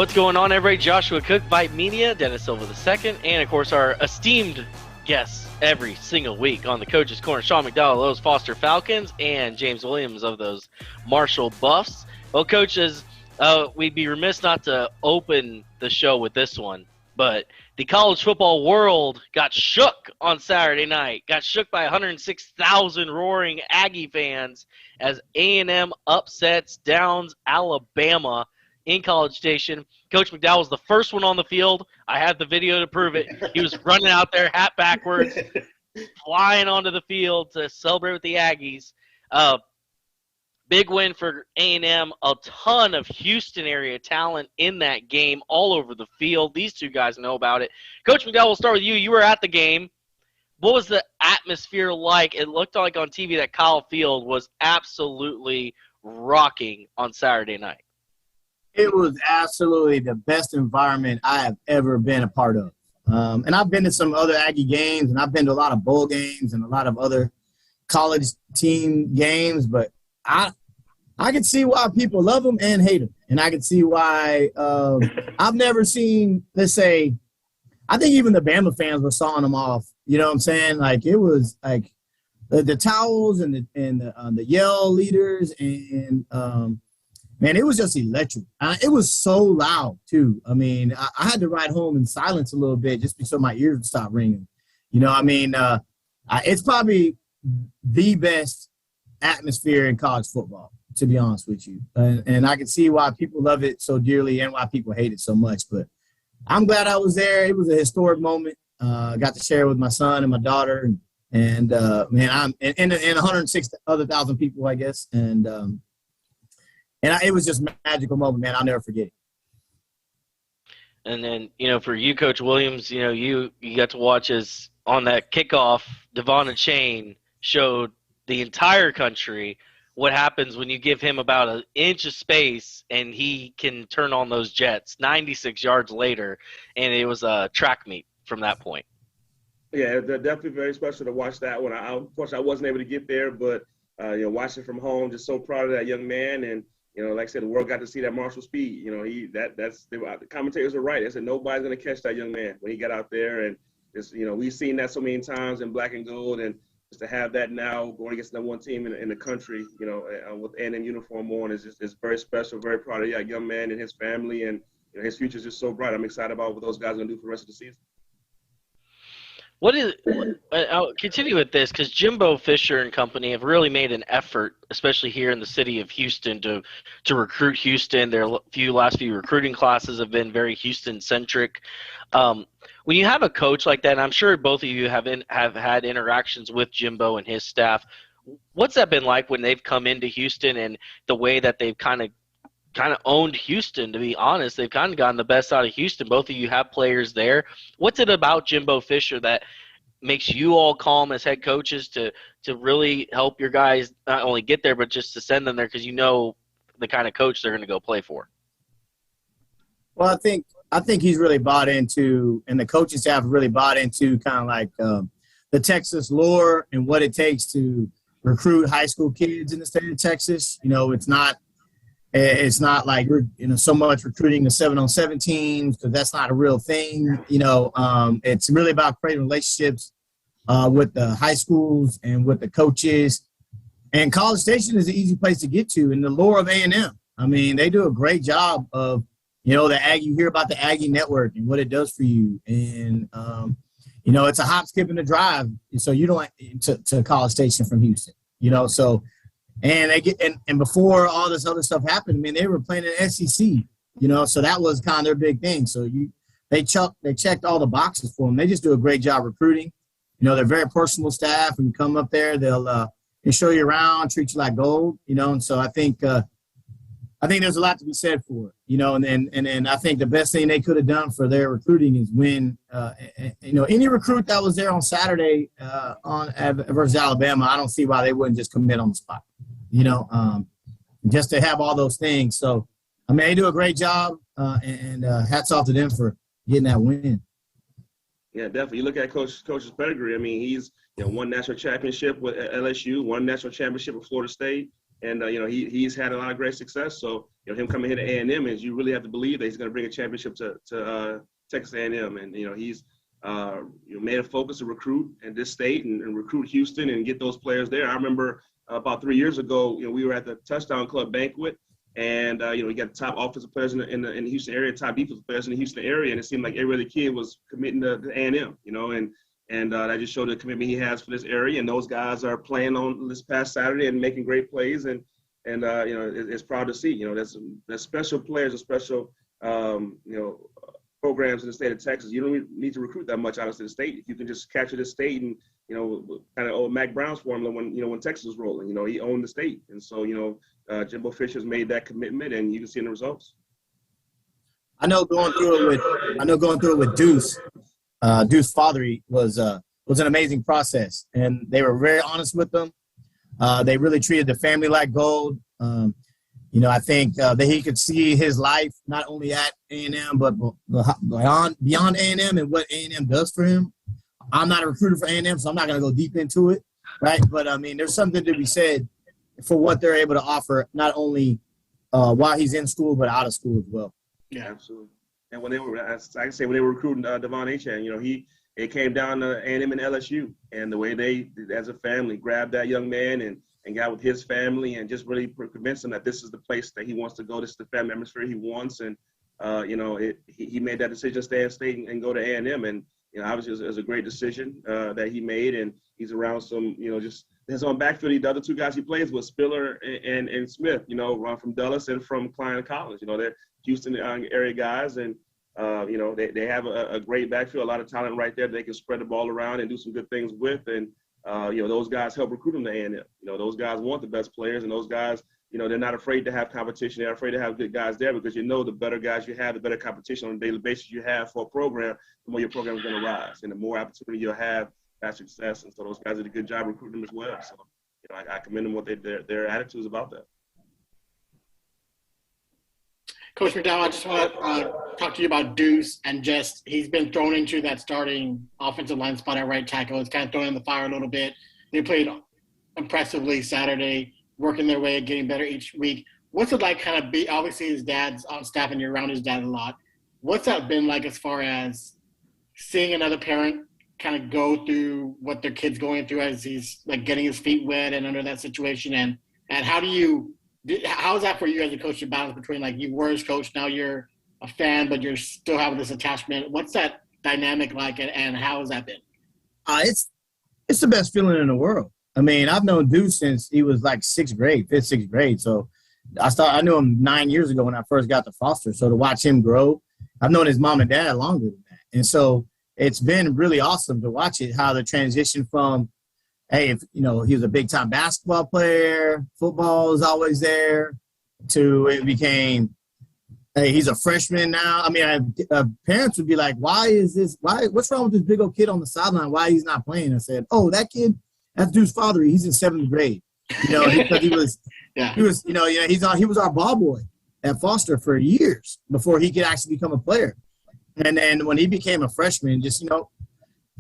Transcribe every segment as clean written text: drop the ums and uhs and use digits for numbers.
What's going on, everybody? Joshua Koch, VYPE Media, Dennis Silva II, and of course our esteemed guests every single week on the Coach's Corner, Sean McDowell of those Foster Falcons and James Williams of those Marshall Buffs. Well, coaches, we'd be remiss not to open the show with this one, but the college football world got shook on Saturday night, got shook by 106,000 roaring Aggie fans as A&M upsets Downs, Alabama in College Station. Coach McDowell was the first one on the field. I have the video to prove it. He was running out there, hat backwards, flying onto the field to celebrate with the Aggies. Big win for A&M. A ton of Houston area talent in that game all over the field. These two guys know about it. Coach McDowell, we'll start with you. You were at the game. What was the atmosphere like? It looked like on TV that Kyle Field was absolutely rocking on Saturday night. It was absolutely the best environment I have ever been a part of. And I've been to some other Aggie games, and I've been to a lot of bowl games and a lot of other college team games, but I can see why people love them and hate them. And I can see why I've never seen, let's say, I think even the Bama fans were sawing them off. You know what I'm saying? Like, it was like the towels and the yell leaders and man, it was just electric. It was so loud, too. I mean, I had to ride home in silence a little bit just so my ears would stop ringing. You know, I mean, it's probably the best atmosphere in college football, to be honest with you. And I can see why people love it so dearly and why people hate it so much. But I'm glad I was there. It was a historic moment. I got to share it with my son and my daughter. And man, I'm and 106 other thousand people, I guess. And it was just a magical moment, man. I'll never forget it. And then, you know, for you, Coach Williams, you know, you got to watch as on that kickoff, Devon and Achane showed the entire country what happens when you give him about an inch of space and he can turn on those jets 96 yards later. And it was a track meet from that point. Yeah, they're definitely very special to watch that one. Unfortunately, I wasn't able to get there, but, you know, watching from home, just so proud of that young man. And, you know, like I said, the world got to see that Marshall speed. You know, the commentators are right. They said nobody's going to catch that young man when he got out there. And, it's, you know, we've seen that so many times in black and gold. And just to have that now going against the number one team in the country, you know, with A&M uniform on is very special. Very proud of that young man and his family. And, you know, his future is just so bright. I'm excited about what those guys are going to do for the rest of the season. I'll continue with this because Jimbo Fisher and company have really made an effort, especially here in the city of Houston, to recruit Houston. Their last few recruiting classes have been very Houston-centric. When you have a coach like that, and I'm sure both of you have had interactions with Jimbo and his staff, what's that been like when they've come into Houston and the way that they've kind of owned Houston? To be honest, they've kind of gotten the best out of Houston. Both of you have players there. What's it about Jimbo Fisher that makes you all calm as head coaches to really help your guys not only get there, but just to send them there because you know the kind of coach they're going to go play for? Well, I think he's really bought into, and the coaching staff really bought into kind of like the Texas lore and what it takes to recruit high school kids in the state of Texas. You know, it's not like we're, you know, so much recruiting the 7-on-7 teams because that's not a real thing. You know, it's really about creating relationships with the high schools and with the coaches. And College Station is an easy place to get to in the lore of A&M. I mean, they do a great job of, you know, you hear about the Aggie network and what it does for you. And, you know, it's a hop, skip, and a drive. So you don't to College Station from Houston, you know, so. And and before all this other stuff happened, I mean, they were playing in SEC, you know, so that was kind of their big thing. So they checked all the boxes for them. They just do a great job recruiting. You know, they're very personal staff. When you come up there, they'll show you around, treat you like gold, you know. And so I think there's a lot to be said for it, you know. And then I think the best thing they could have done for their recruiting is win. You know, any recruit that was there on Saturday versus Alabama, I don't see why they wouldn't just commit on the spot. You know, just to have all those things. So, I mean, they do a great job, and hats off to them for getting that win. Yeah, definitely. You look at Coach's pedigree. I mean, he's won national championship with LSU, won national championship with Florida State, And, he's had a lot of great success. So, him coming here to A&M is you really have to believe that he's going to bring a championship to Texas A&M. And, he's made a focus to recruit in this state and recruit Houston and get those players there. I remember about 3 years ago, we were at the Touchdown Club banquet. And, we got the top offensive players in the Houston area, top defensive players in the Houston area. And it seemed like every other kid was committing to A&M, and that just showed the commitment he has for this area. And those guys are playing on this past Saturday and making great plays. And it's proud to see. There's special players and special, programs in the state of Texas. You don't need to recruit that much out of the state. If you can just capture the state and, kind of old Mac Brown's formula when Texas was rolling. He owned the state. And so, Jimbo Fisher's made that commitment, and you can see in the results. I know going through it with Deuce. Deuce Fatheree was an amazing process, and they were very honest with them. They really treated the family like gold. I think that he could see his life not only at A&M but beyond A&M and what A&M does for him. I'm not a recruiter for A&M, so I'm not going to go deep into it, right? But there's something to be said for what they're able to offer, not only while he's in school but out of school as well. Yeah, absolutely. And when they were recruiting Devon Achane, it came down to A&M and LSU, and the way they, as a family, grabbed that young man and got with his family and just really convinced him that this is the place that he wants to go. This is the family atmosphere he wants, and he made that decision to stay in state and go to A&M, and obviously it was a great decision that he made, and he's around some just his own backfield. The other two guys he plays with, Spiller and Smith, run from Dulles and from Klein College. They're Houston area guys, and they have a great backfield, a lot of talent right there that they can spread the ball around and do some good things with. And, those guys help recruit them to A&M. Those guys want the best players, and those guys, they're not afraid to have competition. They're afraid to have good guys there because the better guys you have, the better competition on a daily basis you have for a program, the more your program is going to rise and the more opportunity you'll have at success. And so those guys did a good job recruiting them as well. So, I commend them what their attitudes about that. Coach McDowell, I just want to talk to you about Deuce and just he's been thrown into that starting offensive line spot at right tackle. It's kind of thrown in the fire a little bit. They played impressively Saturday, working their way and getting better each week. What's it like kind of obviously his dad's on staff and you're around his dad a lot. What's that been like as far as seeing another parent kind of go through what their kid's going through as he's like getting his feet wet and under that situation? And how is that for you as a coach to balance between like you were his coach, now you're a fan, but you're still having this attachment? What's that dynamic like, and how has that been? It's the best feeling in the world. I've known Deuce since he was like sixth grade. So I knew him 9 years ago when I first got to Foster. So to watch him grow, I've known his mom and dad longer than that. And so it's been really awesome to watch it, how the transition from, hey, he was a big-time basketball player, football was always there, to it became, hey, he's a freshman now. Parents would be like, what's wrong with this big old kid on the sideline? Why he's not playing? I said, oh, that kid, that's Deuce Fatheree. He's in seventh grade. Because he was our ball boy at Foster for years before he could actually become a player. And then when he became a freshman, just,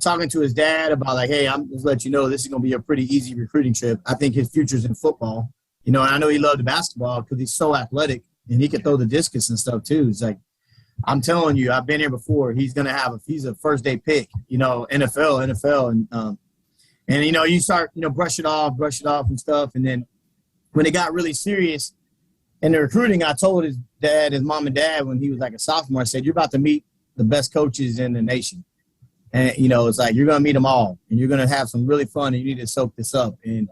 talking to his dad about like, hey, I'm just let you know this is going to be a pretty easy recruiting trip. I think his future's in football. And I know he loved the basketball because he's so athletic and he can throw the discus and stuff too. It's like, I'm telling you, I've been here before. He's a first day pick, NFL. And you start, brush it off and stuff. And then when it got really serious in the recruiting, I told his mom and dad, when he was like a sophomore, I said, you're about to meet the best coaches in the nation. And, it's like you're going to meet them all, and you're going to have some really fun, and you need to soak this up. And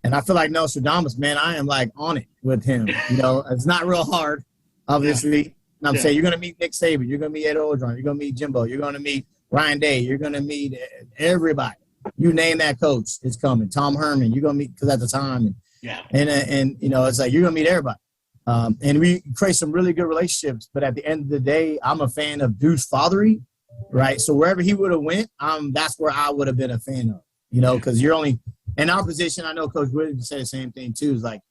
I feel like Nostradamus, man, I am, like, on it with him. It's not real hard, obviously. Yeah. And I'm saying you're going to meet Nick Saban. You're going to meet Ed Orgeron. You're going to meet Jimbo. You're going to meet Ryan Day. You're going to meet everybody. You name that coach, it's coming. Tom Herman, you're going to meet – because at the time. It's like you're going to meet everybody. And we create some really good relationships. But at the end of the day, I'm a fan of Deuce Fatheree. Right. So wherever he would have went, that's where I would have been a fan of, because you're only in our position. I know Coach Williams would say the same thing too. Is like,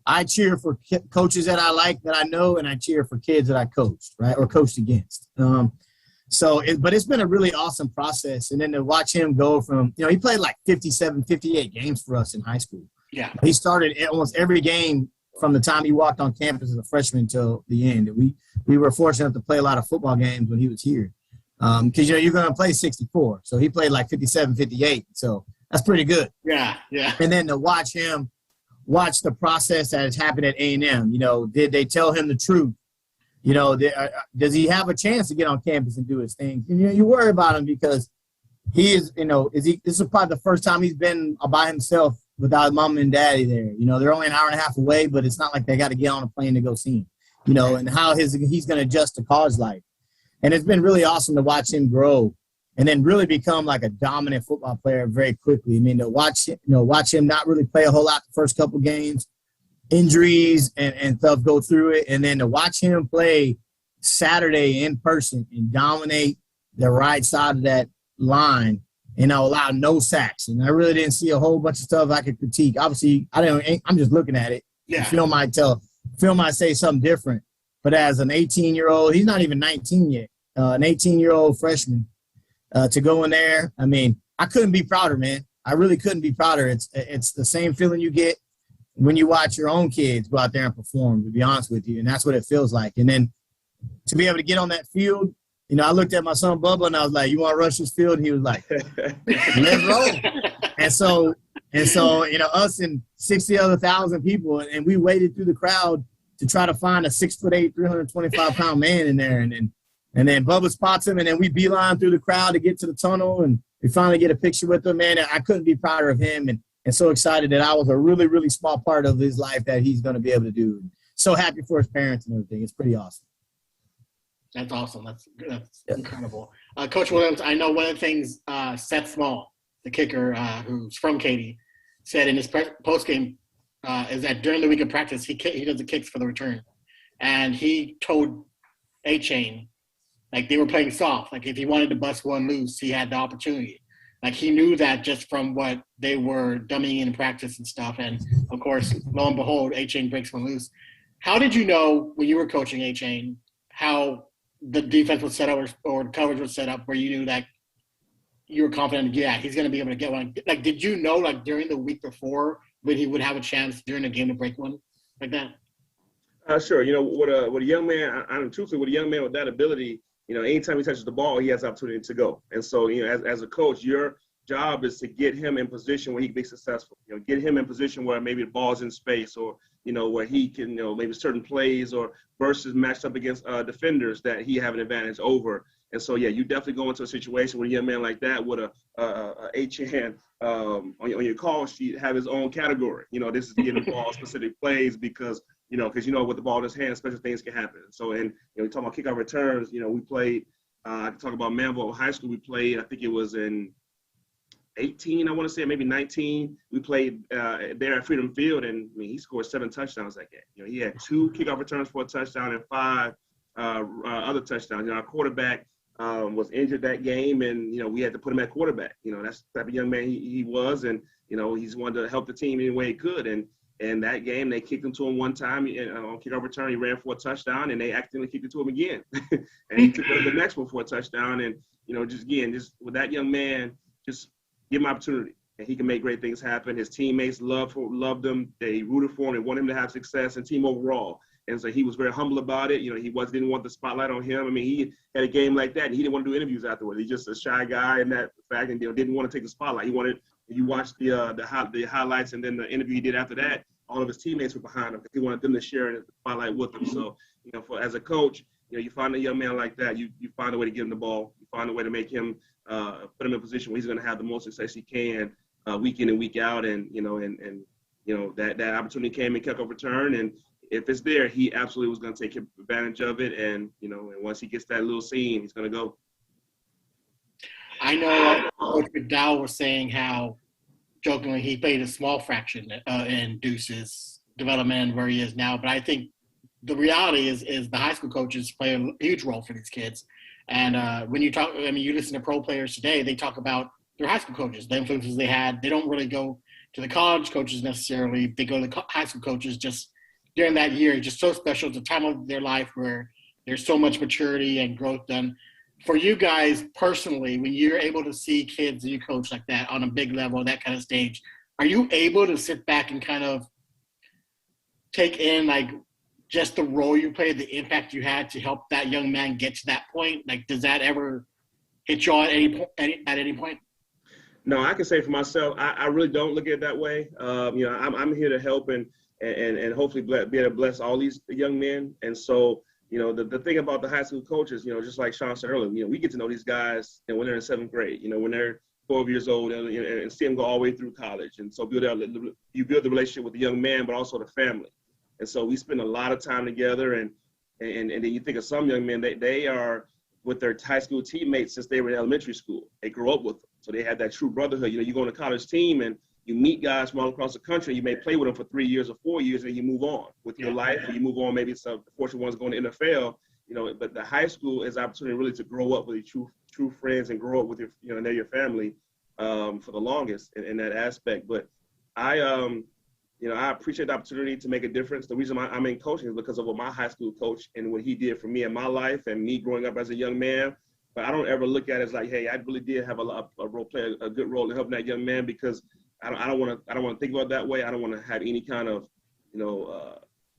I cheer for coaches that I like, that I know, and I cheer for kids that I coached, right, or coached against. But it's been a really awesome process. And then to watch him go from, he played like 57, 58 games for us in high school. Yeah. He started almost every game from the time he walked on campus as a freshman until the end. And we were fortunate enough to play a lot of football games when he was here. Because, you're going to play 64. So he played like 57, 58. So that's pretty good. Yeah. And then to watch the process that has happened at A&M. Did they tell him the truth? Does he have a chance to get on campus and do his thing? And, you worry about him because he is, this is probably the first time he's been by himself without mom and daddy there. They're only an hour and a half away, but it's not like they got to get on a plane to go see him, and how he's going to adjust to college life. And it's been really awesome to watch him grow and then really become like a dominant football player very quickly. I mean, to watch him not really play a whole lot the first couple games, injuries and stuff go through it, and then to watch him play Saturday in person and dominate the right side of that line and allow no sacks. And I really didn't see a whole bunch of stuff I could critique. Obviously, I'm just looking at it. Yeah. Phil might say something different. But as an 18-year-old, he's not even 19 yet, an 18-year-old freshman, to go in there, I mean, I couldn't be prouder, man. I really couldn't be prouder. It's the same feeling you get when you watch your own kids go out there and perform, to be honest with you. And that's what it feels like. And then to be able to get on that field, I looked at my son Bubba and I was like, "You want to rush this field?" And he was like, "Let's roll." And so, us and 60 other thousand people, and we waded through the crowd to try to find a 6'8", 325-pound man in there. And then Bubba spots him, and then we beeline through the crowd to get to the tunnel, and we finally get a picture with him, man. I couldn't be prouder of him and so excited that I was a really, really small part of his life that he's going to be able to do. So happy for his parents and everything. It's pretty awesome. That's awesome. That's incredible. Coach Williams, I know one of the things Seth Small, the kicker who's from Katy, said in his postgame is that during the week of practice, he does the kicks for the return. And he told Achane, like, they were playing soft. Like, if he wanted to bust one loose, he had the opportunity. Like, he knew that just from what they were dummying in practice and stuff. And, of course, lo and behold, Achane breaks one loose. How did you know when you were coaching Achane how the defense was set up or coverage was set up where you knew that you were confident, yeah, he's going to be able to get one? Like, did you know, like, during the week before when he would have a chance during the game to break one like that? Sure. With a young man, truthfully, with a young man with that ability, anytime he touches the ball, he has the opportunity to go. And so, as a coach, your job is to get him in position where he can be successful. Get him in position where maybe the ball's in space or, where he can, maybe certain plays or versus matched up against defenders that he have an advantage over. And so, yeah, you definitely go into a situation with a young man like that with a Achane on your call sheet, have his own category. This is giving ball specific plays because with the ball in his hand, special things can happen. So, and, we talk about kickoff returns, we played, I can talk about Manville High School. We played, I think it was in 18, I want to say, maybe 19. We played there at Freedom Field, and he scored 7 touchdowns that game. He had 2 kickoff returns for a touchdown and 5 other touchdowns. Our quarterback was injured that game, and we had to put him at quarterback. That's the type of young man he was, and he's wanted to help the team any way he could. And that game, they kicked him to him one time on kickoff return. He ran for a touchdown, and they accidentally kicked it to him again. And he took the next one for a touchdown. And just with that young man, just give him opportunity, and he can make great things happen. His teammates loved him. They rooted for him. They wanted him to have success and team overall. And so he was very humble about it. He didn't want the spotlight on him. I mean, he had a game like that, and he didn't want to do interviews afterwards. He's just a shy guy in that fact, and didn't want to take the spotlight. You watched the highlights and then the interview he did after that, all of his teammates were behind him because he wanted them to share the spotlight with him. So, as a coach, you find a young man like that, you find a way to give him the ball. You find a way to make him, put him in a position where he's going to have the most success he can week in and week out. And that opportunity came in kickoff return. And if it's there, he absolutely was going to take advantage of it. And, and once he gets that little scene, he's going to go. I know Coach MdDowell was saying how, jokingly, he played a small fraction in Deuce's development where he is now. But I think the reality is the high school coaches play a huge role for these kids. And when you you listen to pro players today, they talk about their high school coaches, the influences they had. They don't really go to the college coaches necessarily. They go to the high school coaches just during that year. Just so special. It's a time of their life where there's so much maturity and growth done. For you guys personally, when you're able to see kids that you coach like that on a big level, that kind of stage, are you able to sit back and kind of take in like just the role you played, the impact you had to help that young man get to that point? Like, does that ever hit you at any point? No, I can say for myself, I really don't look at it that way. I'm here to help and hopefully be able to bless all these young men. And so, the thing about the high school coaches, just like Sean said earlier, we get to know these guys when they're in 7th grade, when they're 12 years old and see them go all the way through college. And so you build the relationship with the young man, but also the family. And so we spend a lot of time together. And then you think of some young men, they are with their high school teammates since they were in elementary school. They grew up with them. So they have that true brotherhood. You go on a college team and you meet guys from all across the country. You may play with them for 3 years or 4 years, and you move on with your life. And you move on. Maybe some fortunate ones going to NFL. But the high school is an opportunity really to grow up with your true friends and grow up with they're your family for the longest in that aspect. But I appreciate the opportunity to make a difference. The reason I'm in coaching is because of what my high school coach and what he did for me in my life and me growing up as a young man. But I don't ever look at it as like, hey, I really did have a good role in helping that young man, because I don't want to think about it that way. I don't want to have any kind of,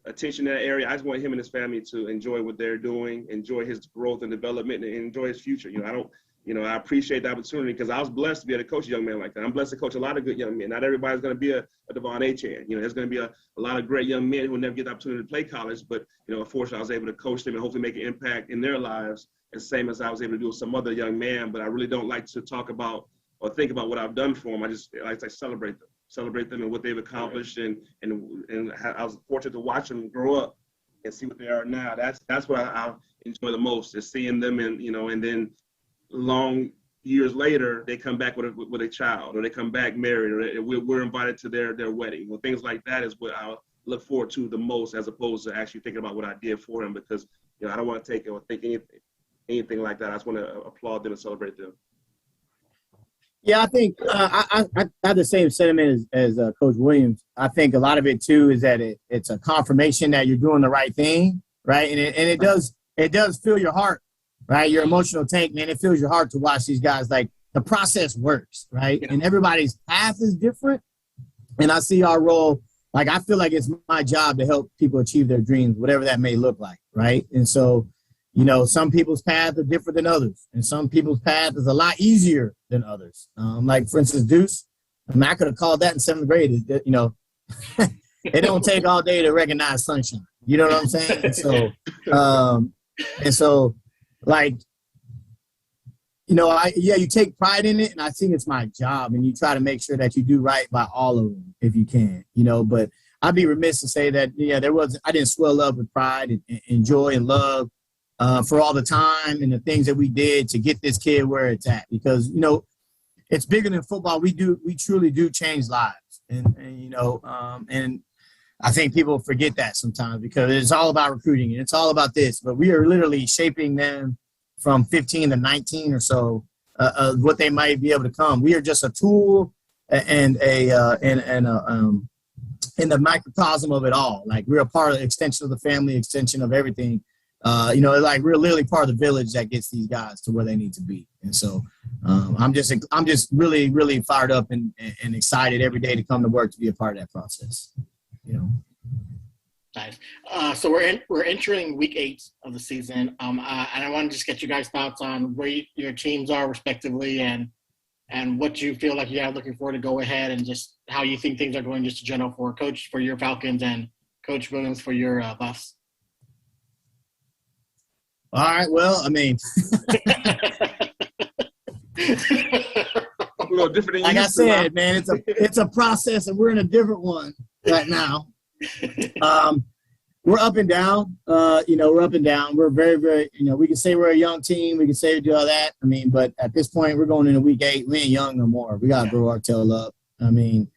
attention in that area. I just want him and his family to enjoy what they're doing, enjoy his growth and development, and enjoy his future. I appreciate the opportunity because I was blessed to be able to coach a young man like that. I'm blessed to coach a lot of good young men. Not everybody's going to be a Devon Achane. There's going to be a lot of great young men who will never get the opportunity to play college, but, unfortunately I was able to coach them and hopefully make an impact in their lives, the same as I was able to do with some other young man. But I really don't like to talk about or think about what I've done for them. I just like to celebrate them and what they've accomplished. And I was fortunate to watch them grow up and see what they are now. That's what I enjoy the most, is seeing them and then long years later, they come back with a child, or they come back married, or we're invited to their wedding. Well, things like that is what I look forward to the most, as opposed to actually thinking about what I did for them, because I don't want to take or think anything like that. I just want to applaud them and celebrate them. Yeah, I think I have the same sentiment as Coach Williams. I think a lot of it too is that it's a confirmation that you're doing the right thing, right? And it does fill your heart, right? Your emotional tank, man. It fills your heart to watch these guys. Like, the process works, right? Yeah. And everybody's path is different. And I see our role. Like, I feel like it's my job to help people achieve their dreams, whatever that may look like, right? And so, some people's paths are different than others, and some people's path is a lot easier than others. Like, for instance, Deuce, I could have called that in 7th grade. It don't take all day to recognize sunshine. You know what I'm saying? And so, like, you take pride in it, and I think it's my job, and you try to make sure that you do right by all of them if you can, but I'd be remiss to say that, I didn't swell up with pride and joy and love for all the time and the things that we did to get this kid where it's at, because, it's bigger than football. We truly do change lives. And I think people forget that sometimes, because it's all about recruiting and it's all about this, but we are literally shaping them from 15 to 19 or so, what they might be able to come. We are just a tool and in the microcosm of it all. Like, we're a part of the extension of the family, extension of everything. Like, we're literally part of the village that gets these guys to where they need to be. And so I'm just really, really fired up and excited every day to come to work to be a part of that process. Nice. So we're entering week 8 of the season. And I want to just get you guys' thoughts on where your teams are respectively, and what you feel like you are looking forward to go ahead, and just how you think things are going just in general for Coach, for your Falcons, and Coach Williams for your Buffs. All right. Well, I mean, a little different than like I said, man, it's a process, and we're in a different one right now. We're up and down. We're up and down. We're very, very, we can say we're a young team. We can say we do all that. I mean, but at this point, we're going into week 8. We ain't young no more. We got to grow our tail up. I mean,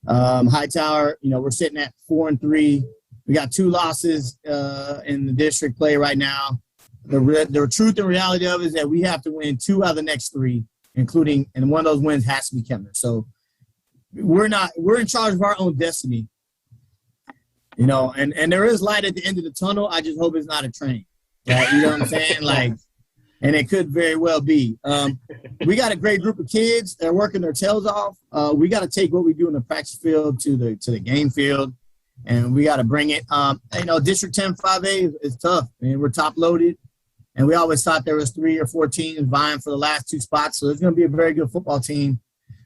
Hightower, we're sitting at 4-3. We got 2 losses in the district play right now. The truth and reality of it is that we have to win 2 out of the next 3, including, and one of those wins has to be Kemner. So we're in charge of our own destiny. And there is light at the end of the tunnel. I just hope it's not a train. Right? You know what I'm saying? Like, and it could very well be. We got a great group of kids that are working their tails off. We got to take what we do in the practice field to the game field, and we got to bring it. District 10 5A is tough. I mean, we're top loaded, and we always thought there was 3 or 4 teams vying for the last 2 spots. So it's going to be a very good football team.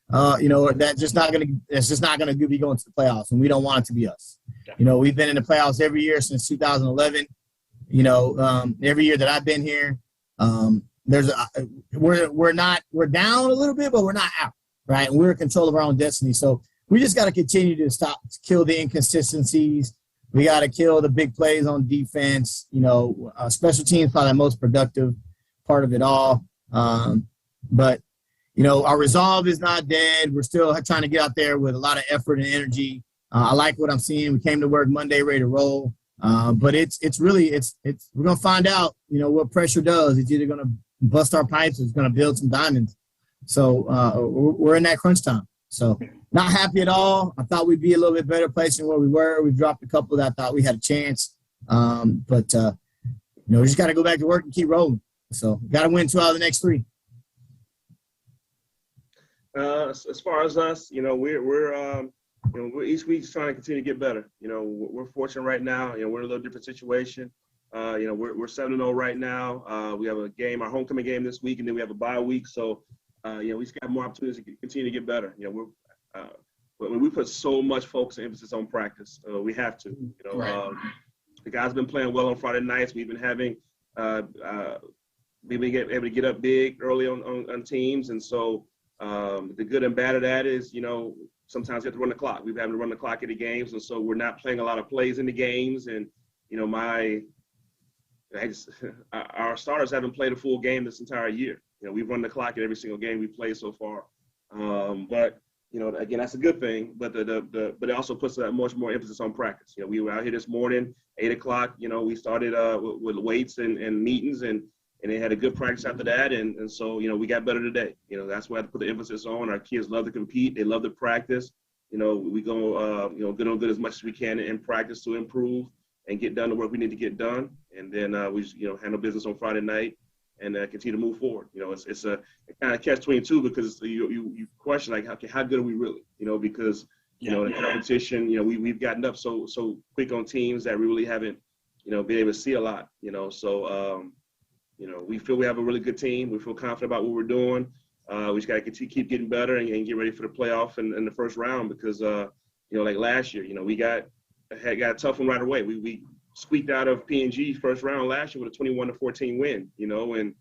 That's just not going to be going to the playoffs, and we don't want it to be us. We've been in the playoffs every year since 2011. Every year that I've been here, we're down a little bit, but we're not out, right? And we're in control of our own destiny. So we just got to continue to kill the inconsistencies. We got to kill the big plays on defense. Special teams probably the most productive part of it all. But our resolve is not dead. We're still trying to get out there with a lot of effort and energy. I like what I'm seeing. We came to work Monday ready to roll. But we're going to find out, what pressure does. It's either going to bust our pipes or it's going to build some diamonds. So we're in that crunch time. So not happy at all. I thought we'd be a little bit better place than where we were. We dropped a couple that I thought we had a chance. We just got to go back to work and keep rolling. So got to win 2 out of the next 3. As far as us, we're each week trying to continue to get better. We're fortunate right now. We're in a little different situation. We're 7-0 right now. We have a game, our homecoming game this week, and then we have a bye week. So, we just got more opportunities to continue to get better. We put so much focus and emphasis on practice. We have to. Right. The guys have been playing well on Friday nights. We've been having we've been able to get up big early on teams, and so the good and bad of that is, sometimes you have to run the clock. We've having to run the clock in the games, and so we're not playing a lot of plays in the games. And our starters haven't played a full game this entire year. We've run the clock in every single game we played so far. But again, that's a good thing. But but it also puts much more emphasis on practice. We were out here this morning, 8:00. We started with weights and meetings, and they had a good practice after that. And so, we got better today. That's what I have to put the emphasis on. Our kids love to compete. They love to practice. We go, good on good as much as we can in practice to improve and get done the work we need to get done. And then we, handle business on Friday night and continue to move forward. It's a kind of catch-22 because you question, like, okay, how good are we really? Because, the competition, we've gotten up so quick on teams that we really haven't, been able to see a lot, So, we feel we have a really good team. We feel confident about what we're doing. We just got to keep getting better and get ready for the playoff in the first round because, like last year, we got a tough one right away. We squeaked out of P&G first round last year with a 21-14 win, and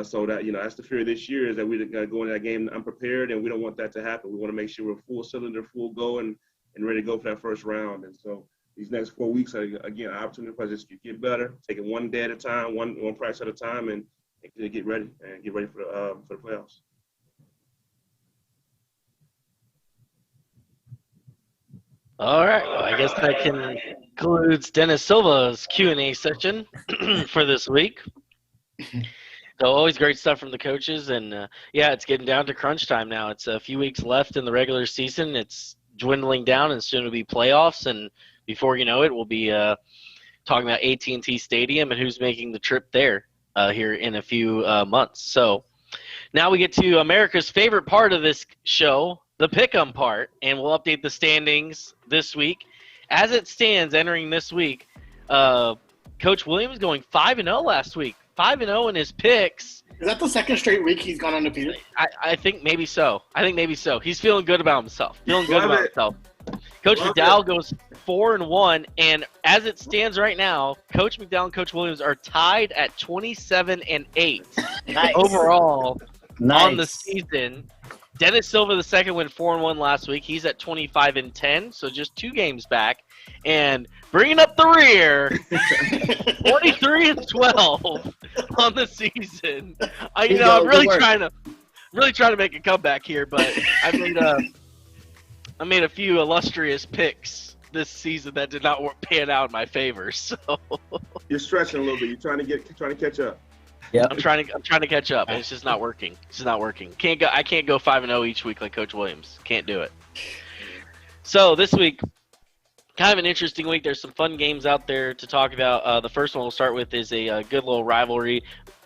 so that, that's the fear this year is that we're going to go into that game unprepared, and we don't want that to happen. We want to make sure we're full cylinder, full go, and ready to go for that first round. And so these next 4 weeks are, again, an opportunity for us to get better, taking one day at a time, one practice at a time, and get ready for the playoffs. All right. Well, I guess that concludes Dennis Silva's Q&A session for this week. So always great stuff from the coaches, and it's getting down to crunch time now. It's a few weeks left in the regular season. It's dwindling down, and soon it'll be playoffs, and before you know it, we'll be talking about AT&T Stadium and who's making the trip there here in a few months. So now we get to America's favorite part of this show, the pick'em part, and we'll update the standings this week. As it stands, entering this week, Coach Williams going 5-0 last week. 5-0 in his picks. Is that the second straight week he's gone undefeated? I think maybe so. He's feeling good about himself. Coach MdDowell goes 4-1, and as it stands right now, Coach MdDowell and Coach Williams are tied at 27-8 overall on the season. Dennis Silva II went 4-1 last week. He's at 25-10, so just 2 games back. And bringing up the rear, 23-12 on the season. I'm really trying to make a comeback here, but I made a few illustrious picks this season that did not pan out in my favor. So you're stretching a little bit. You're trying to catch up. Yeah, I'm trying to catch up, and it's just not working. I can't go 5-0 each week like Coach Williams. Can't do it. So this week, kind of an interesting week. There's some fun games out there to talk about. The first one we'll start with is a good little rivalry.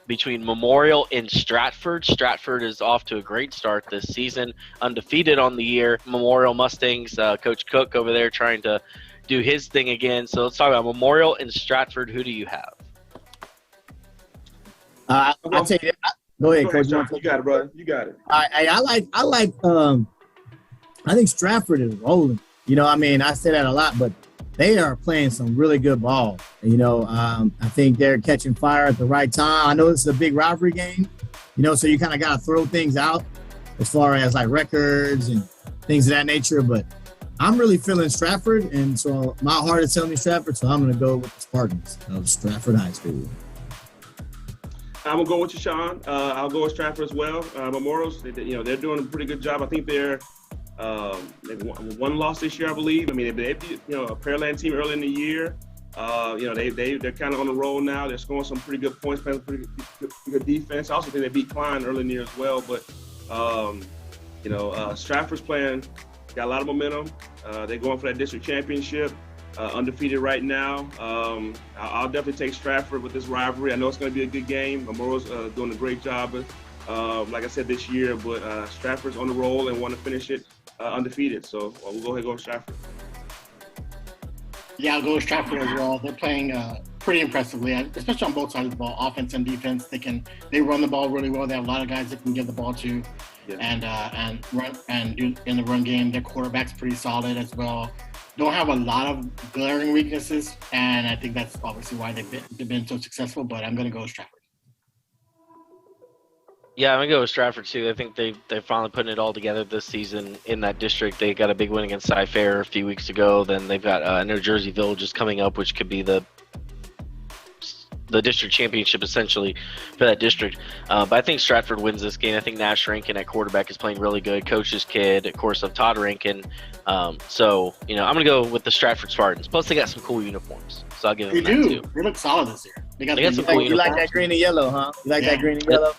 between Memorial and Stratford. Stratford is off to a great start this season, undefeated on the year. Memorial Mustangs, Coach Koch over there trying to do his thing again. So let's talk about Memorial and Stratford. Who do you have? I'll tell you. Go ahead, Coach. You got it, brother. You got it. I think Stratford is rolling. You know, I mean, I say that a lot, but they are playing some really good ball. You know, I think they're catching fire at the right time. I know this is a big rivalry game, you know, so you kind of got to throw things out as far as like records and things of that nature. But I'm really feeling Stratford, and so my heart is telling me Stratford, so I'm going to go with the Spartans of Stratford High School. I'm gonna go with you, Sean. I'll go with Stratford as well. Memorials, they're doing a pretty good job. I think they're they've one loss this year, I believe. I mean, they beat a Pearland team early in the year. They're kind of on the roll now. They're scoring some pretty good points, playing pretty good defense. I also think they beat Klein early in the year as well. But Stratford's playing, got a lot of momentum. They're going for that district championship. Undefeated right now. I'll definitely take Stratford with this rivalry. I know it's going to be a good game. Memorial's doing a great job, like I said, this year. But Stratford's on the roll and want to finish it undefeated. So we'll go ahead and go with Stratford. Yeah, I'll go with Stratford as well. They're playing pretty impressively, especially on both sides of the ball, offense and defense. They run the ball really well. They have a lot of guys that can give the ball to, and run and do in the run game. Their quarterback's pretty solid as well. Don't have a lot of glaring weaknesses, and I think that's obviously why they've been so successful, but I'm going to go with Stratford. Yeah, I'm going to go with Stratford, too. I think they're finally putting it all together this season in that district. They got a big win against Cy-Fair a few weeks ago. Then they've got New Jersey Villages coming up, which could be the district championship, essentially, for that district. But I think Stratford wins this game. I think Nash Rankin at quarterback is playing really good. Coach's kid, of course, of Todd Rankin. So, I'm going to go with the Stratford Spartans. Plus, they got some cool uniforms. So I'll give them that, too. They look solid this year. They got some cool uniforms. You like that green and yellow, huh? You like that green and yellow?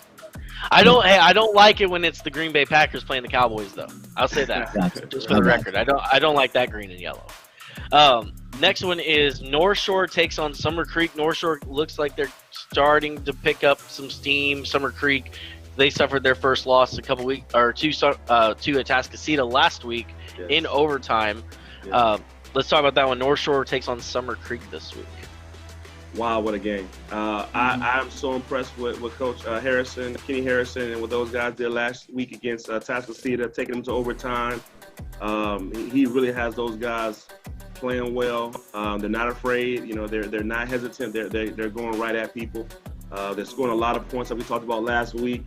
I don't like it when it's the Green Bay Packers playing the Cowboys, though. I'll say that, just for the record. I don't like that green and yellow. Next one is North Shore takes on Summer Creek. North Shore looks like they're starting to pick up some steam. Summer Creek, they suffered their first loss a couple weeks or two at Atascocita last week in overtime. Let's talk about that one. North Shore takes on Summer Creek this week. Wow, what a game! I'm so impressed with Coach Kenny Harrison, and what those guys did last week against Atascocita, taking them to overtime. He really has those guys playing well. They're not afraid. They're not hesitant. They're going right at people. They're scoring a lot of points that we talked about last week.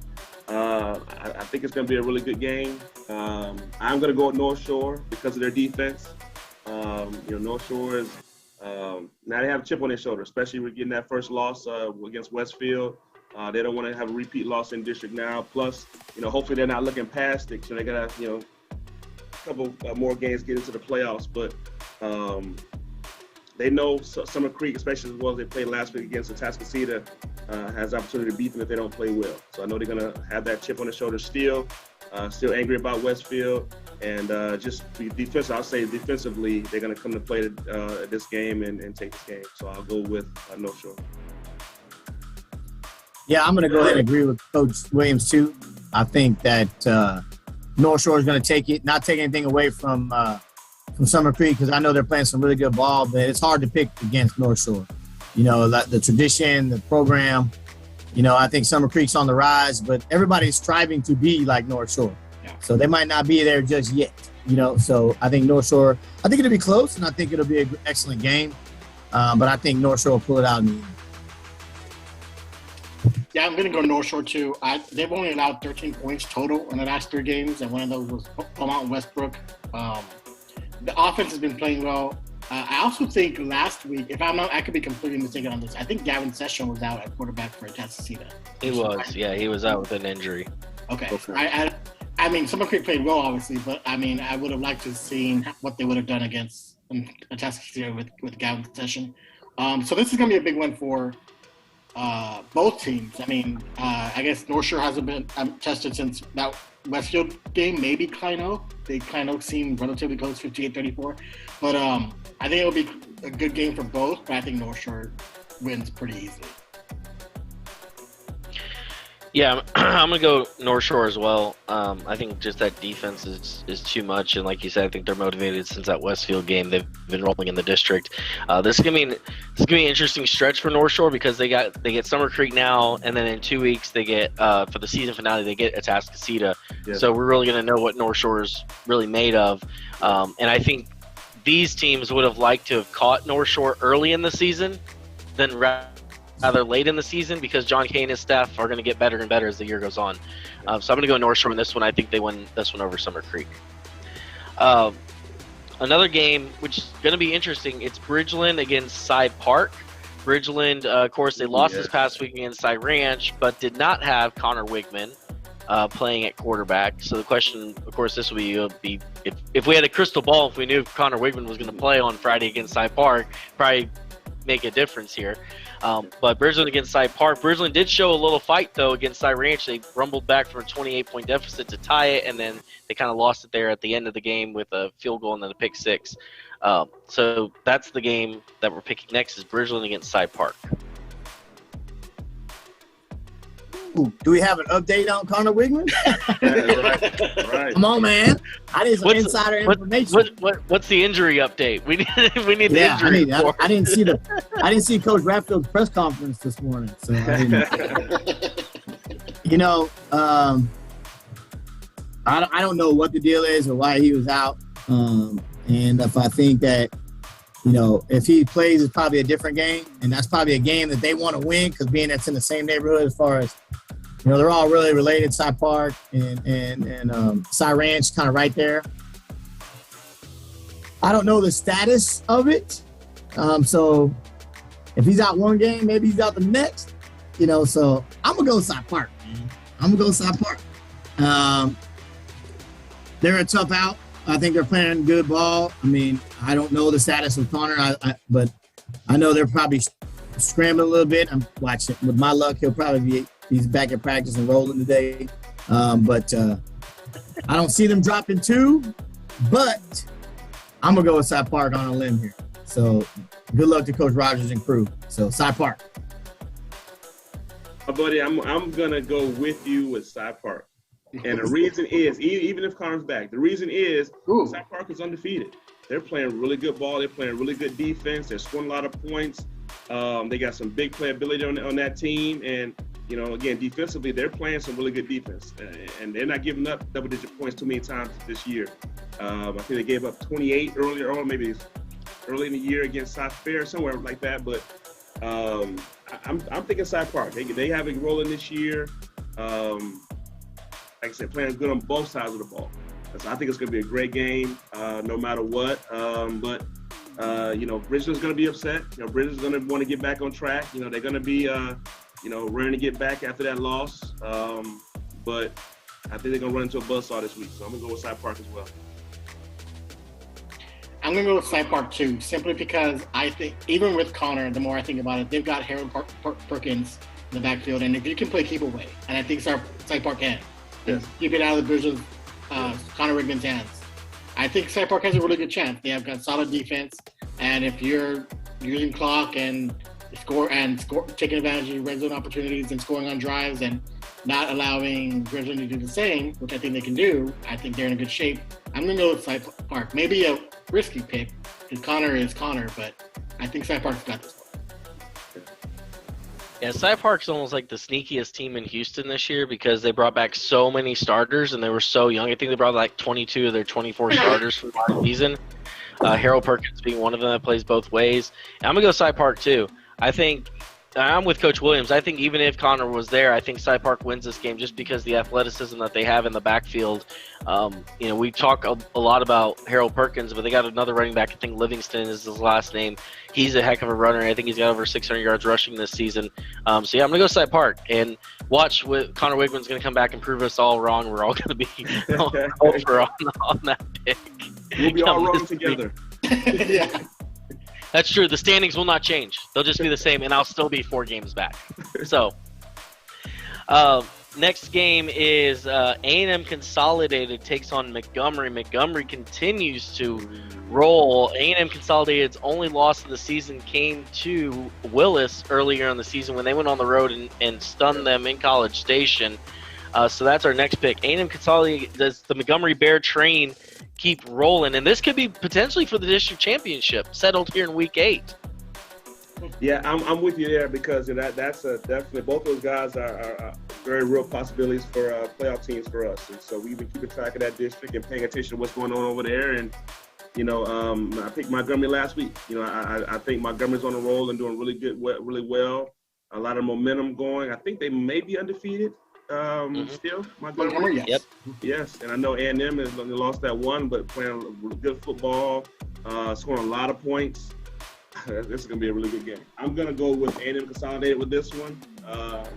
I think it's going to be a really good game. I'm going to go with North Shore because of their defense. North Shore is now they have a chip on their shoulder, especially with getting that first loss against Westfield. They don't want to have a repeat loss in district now. Plus, hopefully they're not looking past it. So they got to, a couple more games get into the playoffs. But they know Summer Creek, especially as well as they played last week against Atascocita, has the opportunity to beat them if they don't play well. So I know they're going to have that chip on their shoulder still angry about Westfield. And just defense, I'll say defensively, they're going to come to play this game and take this game. So I'll go with North Shore. Yeah, I'm going to go ahead and agree with Coach Williams, too. I think that North Shore is going to take it, not take anything away from Summer Creek, because I know they're playing some really good ball, but it's hard to pick against North Shore. The tradition, the program, I think Summer Creek's on the rise, but everybody's striving to be like North Shore. Yeah. So they might not be there just yet, So I think North Shore, I think it'll be close, and I think it'll be an excellent game. But I think North Shore will pull it out in the end. Yeah, I'm going to go North Shore, too. They've only allowed 13 points total in the last 3 games, and one of those was Beaumont and Westbrook. The offense has been playing well. I also think last week, if I'm not, I could be completely mistaken on this. I think Gavin Session was out at quarterback for Atascocita. He was, yeah. He was out with an injury. Okay. I mean, Summer Creek played well, obviously, but I mean, I would have liked to have seen what they would have done against Atascocita with Gavin Session. So this is going to be a big one for both teams. I mean, I guess North Shore hasn't been tested since that Westfield game, maybe Klein Oak. Klein Oak seemed relatively close, 58-34. But I think it'll be a good game for both, but I think North Shore wins pretty easily. Yeah, I'm gonna go North Shore as well. I think just that defense is too much, and like you said, I think they're motivated since that Westfield game. They've been rolling in the district. This is gonna be an interesting stretch for North Shore because they get Summer Creek now, and then in 2 weeks they get for the season finale they get Atascocita. Yeah. So we're really gonna know what North Shore is really made of, and I think these teams would have liked to have caught North Shore early in the season than rather late in the season because John Kane and his staff are going to get better and better as the year goes on. So I'm going to go North Shore in this one. I think they win this one over Summer Creek. Another game, which is going to be interesting, it's Bridgeland against Cy Park. Bridgeland, of course, they lost this past week against Cy Ranch, but did not have Connor Wigman playing at quarterback. So the question, of course, this would be if we had a crystal ball, if we knew Connor Wigman was going to play on Friday against Cy Park, probably make a difference here. But Bridgeland against Cy Park. Bridgeland did show a little fight, though, against Cy Ranch. They rumbled back from a 28-point deficit to tie it, and then they kind of lost it there at the end of the game with a field goal and then a pick six. So that's the game that we're picking next is Bridgeland against Cy Park. Ooh, do we have an update on Connor Wigman? Right. Come on, man. I need some insider information. What's the injury update? We need the injury report. I didn't see Coach Raffield's press conference this morning, so I didn't. I don't know what the deal is or why he was out. And if I think that, if he plays, it's probably a different game, and that's probably a game that they want to win because being that's in the same neighborhood as far as, they're all really related, Cy Park and Cy Ranch kind of right there. I don't know the status of it. So if he's out one game, maybe he's out the next, so I'm going to go Cy Park, man. I'm going to go Cy Park. They're a tough out. I think they're playing good ball. I mean, I don't know the status of Connor, but I know they're probably scrambling a little bit. I'm watching. With my luck, he's back at practice and rolling today. But I don't see them dropping two. But I'm gonna go with Cy Park on a limb here. So good luck to Coach Rogers and crew. So Cy Park. Buddy, I'm gonna go with you with Cy Park. And the reason is, even if Connor's back, the reason is Cy Park is undefeated. They're playing really good ball. They're playing really good defense. They're scoring a lot of points. They got some big playability on that team. And, again, defensively, they're playing some really good defense. And they're not giving up double-digit points too many times this year. I think they gave up 28 earlier on, maybe early in the year against South Fair, somewhere like that. But I'm thinking Cy Park. They have it rolling this year. Like I said, playing good on both sides of the ball. So I think it's going to be a great game, no matter what. But Bridgeland's going to be upset. Bridgeland's going to want to get back on track. They're going to be, ready to get back after that loss. But I think they're going to run into a buzzsaw this week. So I'm going to go with Cy Park as well. I'm going to go with Cy Park too, simply because I think, even with Connor, the more I think about it, they've got Harold Perkins in the backfield. And if you can play keep away, and I think Cy Park can. Yes. Keep it out of the Bridgeland, Connor Wigman's hands. I think Cy Park has a really good chance. They have got solid defense, and if you're using clock and score taking advantage of red zone opportunities and scoring on drives and not allowing Bridgeland to do the same, which I think they can do, I think they're in a good shape. I'm going to go with Cy Park. Maybe a risky pick because Connor is Connor, but I think Cy Park's got this one. Yeah, Cy Park's almost like the sneakiest team in Houston this year because they brought back so many starters and they were so young. I think they brought like 22 of their 24 starters from last season. Harold Perkins being one of them that plays both ways. And I'm going to go Cy Park too. I think I'm with Coach Williams. I think even if Connor was there, I think Cy Park wins this game just because the athleticism that they have in the backfield. We talk a lot about Harold Perkins, but they got another running back. I think Livingston is his last name. He's a heck of a runner. I think he's got over 600 yards rushing this season. I'm going to go Cy Park and watch with Connor Wigman's going to come back and prove us all wrong. We're all going to be over on that pick. We'll be all wrong together. Yeah. That's true. The standings will not change. They'll just be the same, and I'll still be 4 games back. So, Next game is A&M Consolidated takes on Montgomery. Montgomery continues to roll. A&M Consolidated's only loss of the season came to Willis earlier in the season when they went on the road and stunned them in College Station. So that's our next pick. A&M Consolidated, does the Montgomery Bear train keep rolling? And this could be potentially for the district championship, settled here in Week 8. Yeah, I'm with you there because that's definitely both those guys are very real possibilities for playoff teams for us. And so we've been keeping track of that district and paying attention to what's going on over there. And I picked Montgomery last week. I think Montgomery's on a roll and doing really well. A lot of momentum going. I think they may be undefeated still. Montgomery, yes. Yep. Yes, and I know A&M has only lost that one, but playing good football, scoring a lot of points. This is going to be a really good game. I'm going to go with A&M Consolidated with this one.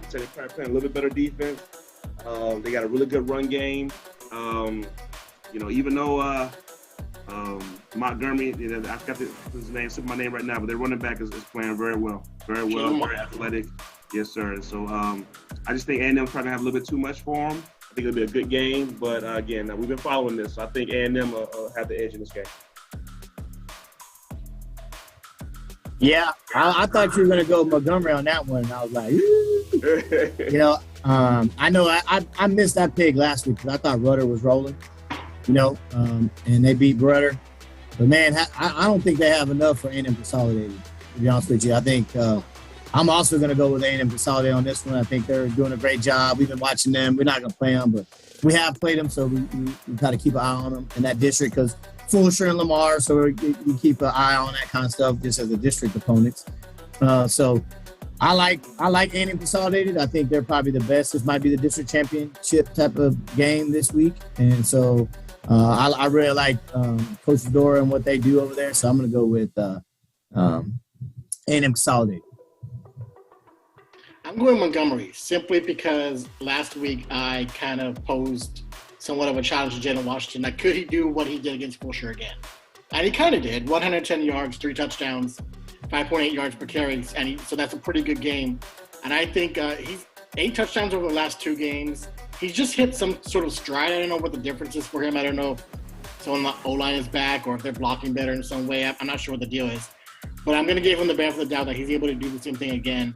So they're playing a little bit better defense. They got a really good run game. Even though Montgomery, I forgot his name, slipping my name right now, but their running back is playing very well, very athletic. Yes, sir. So I just think A&M's trying to have a little bit too much for them. I think it'll be a good game, but again, we've been following this, so I think A&M will have the edge in this game. Yeah, I thought you were going to go Montgomery on that one. And I was like, I know I missed that pick last week because I thought Rudder was rolling, and they beat Rudder. But, man, I don't think they have enough for A&M Consolidated, to be honest with you. I think I'm also going to go with A&M Consolidated on this one. I think they're doing a great job. We've been watching them. We're not going to play them, but we have played them, so we got to keep an eye on them in that district because Fulshire and Lamar, so you keep an eye on that kind of stuff just as the district opponents. So I like A&M Consolidated. I think they're probably the best. This might be the district championship type of game this week. And so I really like Coach Dora and what they do over there. So I'm going to go with A&M Consolidated. I'm going Montgomery simply because last week I kind of posed somewhat of a challenge to Jalen Washington. Like, could he do what he did against Fulshire again? And he kind of did. 110 yards, 3 touchdowns, 5.8 yards per carry. So that's a pretty good game. And I think he's 8 touchdowns over the last 2 games. He's just hit some sort of stride. I don't know what the difference is for him. I don't know if someone on the O-line is back or if they're blocking better in some way. I'm not sure what the deal is. But I'm going to give him the benefit of the doubt that he's able to do the same thing again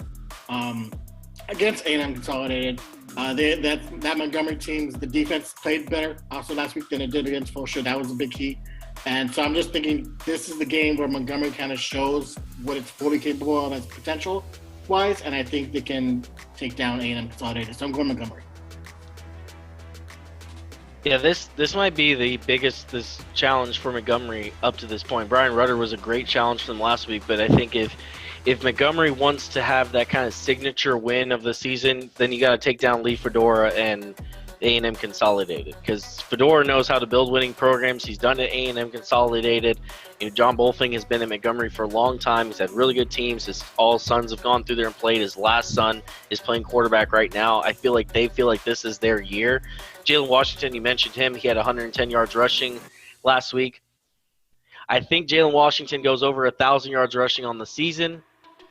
against A&M Consolidated. That Montgomery team, the defense played better also last week than it did against Fulshire. That was a big key. And so I'm just thinking this is the game where Montgomery kind of shows what it's fully capable of as potential-wise, and I think they can take down A&M Consolidated. So I'm going Montgomery. Yeah, this might be the biggest challenge for Montgomery up to this point. Brian Rudder was a great challenge for them last week, but I think if Montgomery wants to have that kind of signature win of the season, then you got to take down Lee Fedora and A&M Consolidated because Fedora knows how to build winning programs. He's done it at A&M Consolidated. John Bolfing has been at Montgomery for a long time. He's had really good teams. All sons have gone through there and played. His last son is playing quarterback right now. I feel like they feel like this is their year. Jalen Washington, you mentioned him. He had 110 yards rushing last week. I think Jalen Washington goes over 1,000 yards rushing on the season.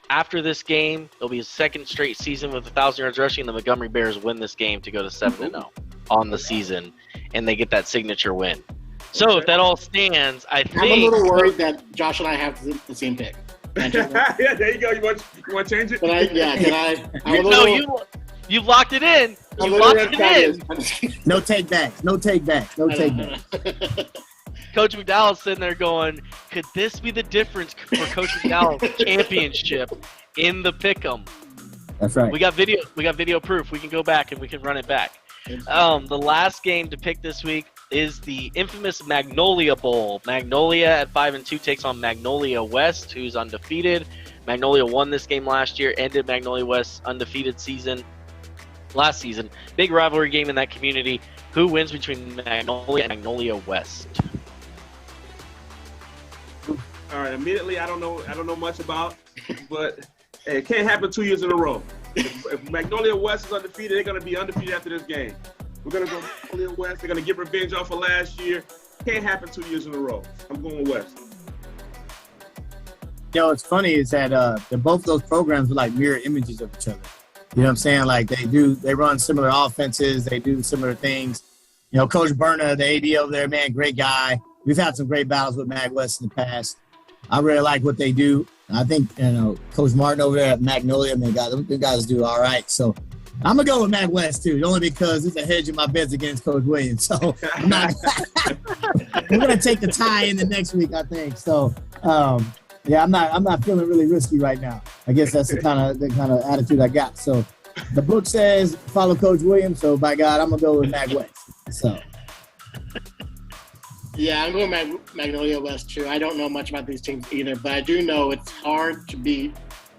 After this game, it'll be his second straight season with 1,000 yards rushing. The Montgomery Bears win this game to go to 7-0 on the season, and they get that signature win. So if that all stands, I'm a little worried that Josh and I have the same pick. Yeah, there you go. You want to change it? Can I? You locked it in. You locked it in. No take backs. Coach MdDowell's sitting there going, could this be the difference for Coach MdDowell's championship in the pick'em? That's right. We got video proof. We can go back and we can run it back. The last game to pick this week is the infamous Magnolia Bowl. Magnolia at 5-2 takes on Magnolia West, who's undefeated. Magnolia won this game last year, ended Magnolia West's undefeated season last season. Big rivalry game in that community. Who wins between Magnolia and Magnolia West? All right, immediately I don't know much about, but hey, it can't happen 2 years in a row. If Magnolia West is undefeated, they're going to be undefeated after this game. We're going to go Magnolia West. They're going to get revenge off of last year. Can't happen 2 years in a row. I'm going West. What's funny is that both of those programs are like mirror images of each other. You know what I'm saying? Like they run similar offenses. They do similar things. You know, Coach Berna, the AD over there, man, great guy. We've had some great battles with Mag West in the past. I really like what they do. I think, you know, Coach Martin over there at Magnolia, man, the guys do all right. So I'm going to go with Mag West, too, only because it's a hedge in my bets against Coach Williams. So I'm not – we're going to take the tie in the next week, I think. So, yeah, I'm not feeling really risky right now. I guess that's the kind of attitude I got. So the book says follow Coach Williams. So, by God, I'm going to go with Mag West. So. Yeah, I'm going Magnolia West, too. I don't know much about these teams either, but I do know it's hard to beat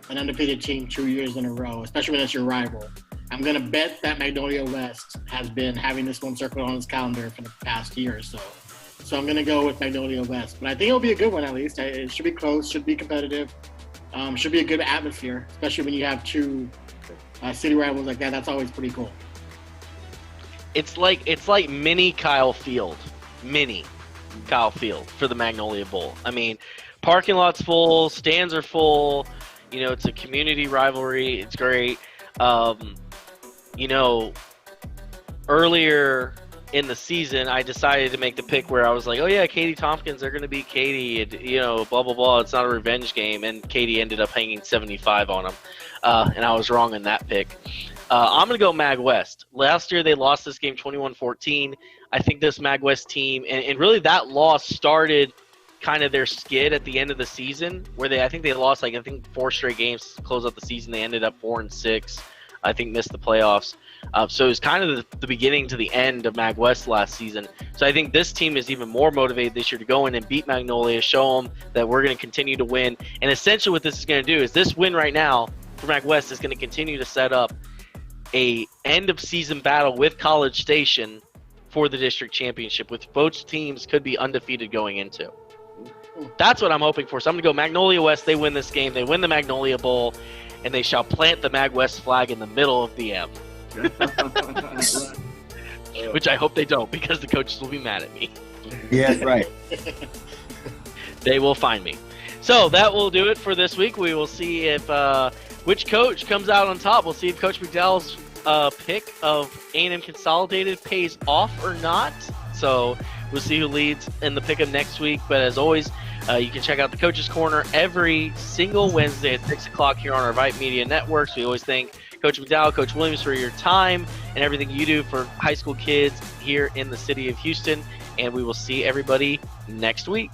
an undefeated team 2 years in a row, especially when it's your rival. I'm going to bet that Magnolia West has been having this one circled on its calendar for the past year or so. So I'm going to go with Magnolia West. But I think it'll be a good one at least. It should be close, should be competitive, should be a good atmosphere, especially when you have two city rivals like that. That's always pretty cool. It's like mini Kyle Field. Mini Kyle Field for the Magnolia Bowl. I mean, parking lot's full, stands are full. You know, it's a community rivalry. It's great. You know, earlier in the season, I decided to make the pick where I was like, oh, yeah, Katy Tompkins, they're going to beat Katy, and, you know, blah, blah, blah. It's not a revenge game, and Katy ended up hanging 75 on them, and I was wrong in that pick. I'm going to go Mag West. Last year, they lost this game 21-14. I think this Mag West team, and really that loss started kind of their skid at the end of the season, where I think they lost, 4 straight games to close out the season. They ended up 4-6. I think missed the playoffs. So it was kind of the beginning to the end of Mag West last season. So I think this team is even more motivated this year to go in and beat Magnolia, show them that we're going to continue to win. And essentially what this is going to do is this win right now for Mag West is going to continue to set up a end-of-season battle with College Station for the district championship, which both teams could be undefeated going into. That's what I'm hoping for. So I'm going to go Magnolia West. They win this game. They win the Magnolia Bowl. And they shall plant the Mag West flag in the middle of the M. Which I hope they don't, because the coaches will be mad at me. Yeah, that's right. They will find me. So that will do it for this week. We will see if which coach comes out on top. We'll see if Coach MdDowell's pick of A&M Consolidated pays off or not. So we'll see who leads in the pick of next week. But as always, you can check out the Coach's Corner every single Wednesday at 6 o'clock here on our VYPE Media Networks. We always thank Coach MdDowell, Coach Williams for your time and everything you do for high school kids here in the city of Houston. And we will see everybody next week.